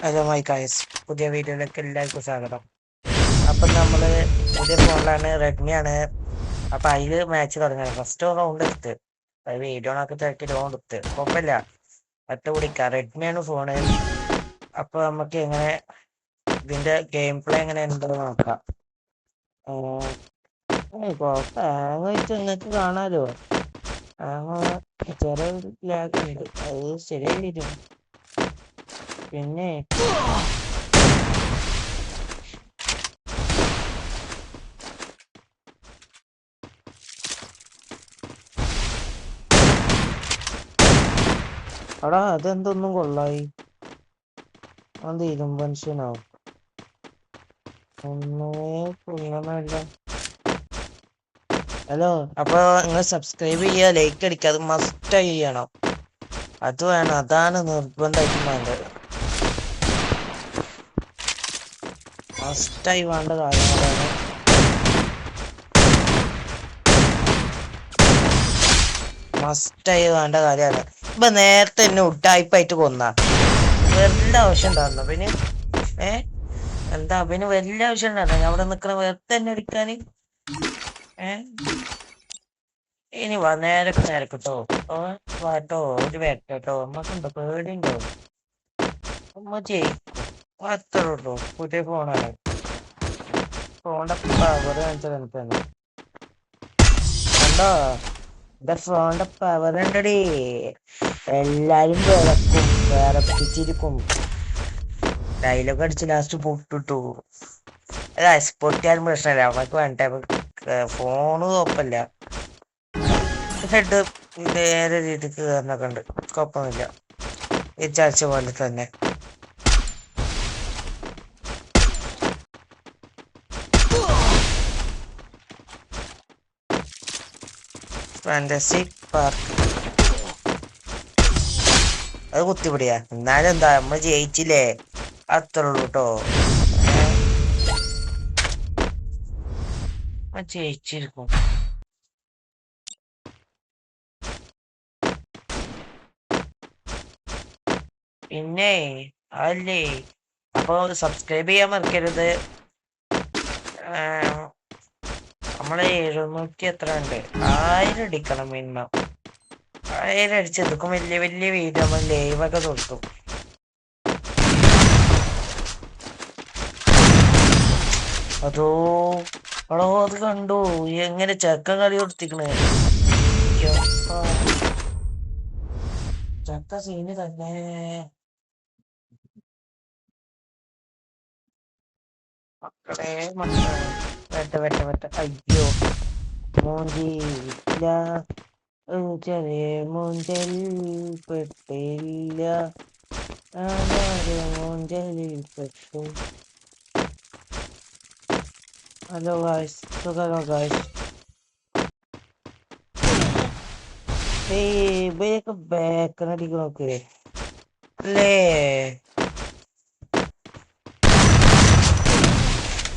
Hello my guys, പുതിയ വീഡിയോയിലേക്ക് എല്ലാവർക്കും സ്വാഗതം. അപ്പം നമ്മൾ പുതിയ ഫോണിലാണ്, റെഡ്മി ആണ്. അപ്പം അതിൽ മാച്ച് തുടങ്ങണം. ഫസ്റ്റ് റൗണ്ട് എടുത്ത് അത് വീഡിയോ ഒക്കെ തിരക്കി റൗണ്ട് എടുത്ത് കുഴപ്പമില്ല, ഒറ്റ പിടിക്കാം. റെഡ്മി ആണ് ഫോണ്. അപ്പോൾ നമുക്ക് എങ്ങനെ ഇതിൻ്റെ ഗെയിം പ്ലേ എങ്ങനെ ഉണ്ടെന്ന് നോക്കാം. ഹാങ് വെച്ച് നിങ്ങൾക്ക് കാണാമല്ലോ. ചെറിയ ലാഗ് ഉണ്ട്, അത് ശരിയായി വരും. പിന്നെ എടാ അതെന്തൊന്നും കൊള്ളായി, അത് ഇരുമ്പൻഷനാവും ഒന്നുമേ കൊള്ളണമല്ല. ഹലോ, അപ്പൊ നിങ്ങൾ സബ്സ്ക്രൈബ് ചെയ്യുക, ലൈക്ക് അടിക്കുക, അത് മസ്റ്റായി ചെയ്യണം. അത് വേണം, അതാണ് നിർബന്ധമായിട്ടും വേണ്ടത്. മസ്റ്റായി വേണ്ട കാര്യങ്ങളാണ്. മസ്റ്റായി വേണ്ട കാര്യമാണ്. ഇപ്പൊ നേരത്തെ എന്നെ ഉഡായിപ്പായിട്ട് കൊന്ന വെറുതെ ആവശ്യം ഉണ്ടായിരുന്നു. പിന്നെ എന്താ പിന്നെ വലിയ ആവശ്യം ഉണ്ടായിരുന്നു അവിടെ നിക്കണ വെറുതെ തന്നെ അടിക്കാന്. ഇനി വാ, നേരക്കട്ടോ വാട്ടോ, ഒരു വേട്ടോ നമ്മക്കുണ്ടോ, പേടിയുണ്ടോ? ഉമ്മ ജയിക്കും, അത്രേ ഉള്ളൂ. പുതിയ ഫോണാണ്, ഫോണിന്റെ പവർ കാണിച്ചാൽ എനിക്ക് തന്നെ കണ്ടോ. എന്റെ ഫോണിന്റെ പവർ ഉണ്ടടി, എല്ലാരും വിളക്കും, വിറപ്പിച്ചിരിക്കും. ഡയലോഗ് അടിച്ച് ലാസ്റ്റ് പൊട്ടിട്ടു. പൊട്ടിയാലും പ്രശ്നമില്ല, അവർക്ക് വേണ്ട. ഫോണ് കുഴപ്പമില്ല, ഹെഡ് നേരെ രീതിക്ക് കയറുന്നൊക്കെ ഉണ്ട്, കുഴപ്പമൊന്നുമില്ല. വിചാരിച്ച പോലെ തന്നെ. ഫാന്റസി പാർക്ക് അത് കുത്തിപ്പിടിയാ. എന്നാലും എന്താ, നമ്മൾ ജയിച്ചില്ലേ, അത്രേ ഉള്ളൂ കേട്ടോ. ജയിച്ചിരിക്കും. പിന്നെ അല്ലേ, അപ്പൊ സബ്സ്ക്രൈബ് ചെയ്യാൻ മറക്കരുത്. നമ്മളെ 700 എത്ര ഉണ്ട്, 1000 അടിക്കണം മിനിമം. 1000 അടിച്ചെടുക്കും വലിയ വലിയ വീഡിയോ നമ്മൾ ലൈവൊക്കെ കൊടുക്കും. അതോ എടോ, അത് കണ്ടു എങ്ങനെ ചക്ക കളി കൊടുത്തിക്കണ്. ചക്ക സീന് തന്നെ. മക്കളെ വെട്ട അയ്യോ, മൂഞ്ചില്ല, ചെറിയ മൂഞ്ചൽ പെട്ടില്ല, മൂഞ്ചലിൽ പെട്ടു. ഹലോ ഗായ്സ്, സുഖമാണോ ഗായ്സ്? ഇവയൊക്കെ ബാക്കനടിക്ക് നോക്ക് അല്ലേ.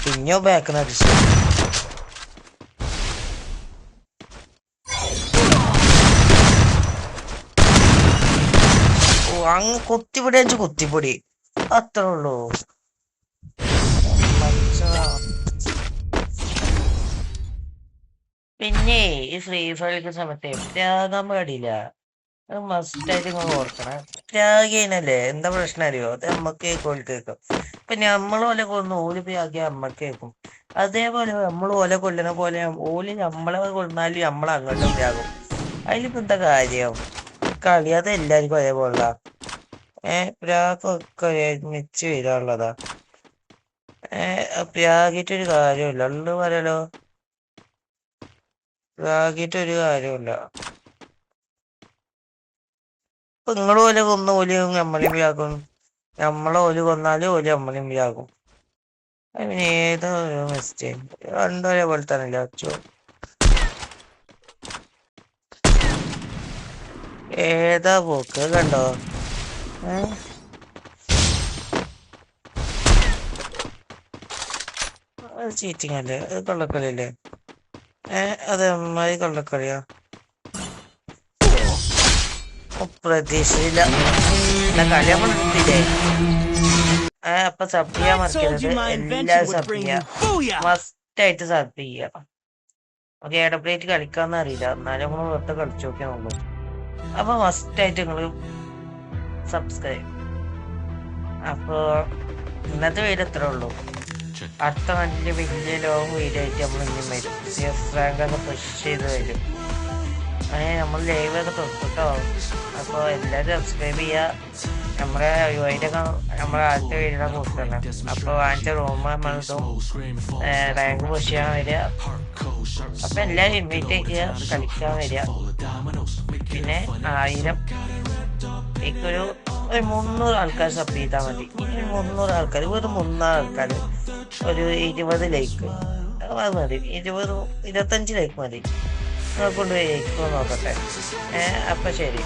പിന്നെയോ ബാക്കനടിച്ചു. ഓ, അങ്ങ് കുത്തിപ്പൊടി അഞ്ച് കുത്തിപ്പൊടി, അത്രേ ഉള്ളൂ. പിന്നെ ഈ ഫ്രീ ഫയർ കളിക്കുന്ന സമയത്ത് പ്രാകാൻ പാടില്ല, അത് മസ്റ്റായിട്ട് നിങ്ങൾ ഓർക്കണം. പ്രാഗിയനല്ലേ, എന്താ പ്രശ്നം അറിയോ, അത് നമ്മക്ക് കേൾക്കും, കേൾക്കും. ഇപ്പൊ നമ്മൾ ഓലെ കൊന്ന് ഓല് പ്രാഗിയ നമ്മക്ക് കേൾക്കും. അതേപോലെ നമ്മൾ ഓലെ കൊല്ലണ പോലെ ഓല് നമ്മളെ കൊന്നാലും നമ്മൾ അങ്ങോട്ടും പ്രാകും. അതിലിപ്പോ എന്താ കാര്യം, കളി അത് എല്ലാവർക്കും ഒരേപോലുള്ള പ്രാഗൊക്കെ ഒരുമിച്ച് വരാനുള്ളതാ. പ്രാഗിട്ടൊരു കാര്യമില്ല, ഉള്ളു പറയാലോ, പ്രാഗിട്ടൊരു കാര്യമില്ല. ഇപ്പൊ നിങ്ങൾ ഓലെ കൊന്ന ഓല് നമ്മളെയും വ്യാകും, നമ്മളെ ഓല് കൊന്നാലും ഓല് നമ്മളെയും വ്യാകും. അതിന് ഏതോ ഒരു മിസ്റ്റേക്ക്, രണ്ടൊരേ പോലെ തന്നെ അച്ചോ. ഏതാ പോക്ക് കണ്ടോ? അത് ചീറ്റിങ് അല്ലേ, അത് കള്ളക്കളിയല്ലേ. അത് അമ്മായി കള്ളക്കളിയാ, പ്രതീക്ഷയില്ല. എന്നാ കളി നമ്മൾ എടുത്തില്ലേ. അപ്പൊ സബ് ചെയ്യാൻ I told you മറക്കരുത്. my എല്ലാരും invention would സബ് bring ചെയ്യാ, you booyah! മസ്റ്റായിട്ട് സബ് ചെയ്യുക. ഓക്കെ, എഡപ്ലേറ്റ് കളിക്കാന്ന് അറിയില്ല, എന്നാലും നമ്മൾ വെറുതെ കളിച്ചു നോക്കിയാൽ നോക്കും. അപ്പൊ മസ്റ്റായിട്ട് നിങ്ങൾ സബ്സ്ക്രൈബ്. അപ്പോ ഇന്നത്തെ വീഡിയോ ഇത്രേ ഉള്ളൂ. അടുത്ത വലിയ ലോങ് വീഡിയോ ആയിട്ട് നമ്മൾ ഇനിയും വരും. റാങ്കൊക്കെ പുഷ് ചെയ്ത് വരും. നമ്മൾ ലൈവൊക്കെ തൊട്ടിട്ടോ. അപ്പോൾ എല്ലാവരും സബ്സ്ക്രൈബ് ചെയ്യുക. നമ്മുടെ യുഐഡിയൊക്കെ നമ്മുടെ ആദ്യത്തെ വീഡിയോ കൊടുക്കണം. അപ്പോൾ വാങ്ങിച്ച റൂം നമ്മളിതും റാങ്ക് പുഷ് ചെയ്യാൻ വരിക. അപ്പം എല്ലാവരും ഇൻവൈറ്റ് ചെയ്യുക, കളിക്കാൻ വരിക. പിന്നെ 1000 എനിക്കൊരു 300 ആൾക്കാർ സബ് ചെയ്താൽ മതി. 300 ആൾക്കാർ, വെറും 300 ആൾക്കാർ, ഒരു 20 ലൈക്ക് അത് മതി. 25 ലൈക്ക് മതി. കൊണ്ട് നോക്കട്ടെ. അപ്പം ശരി.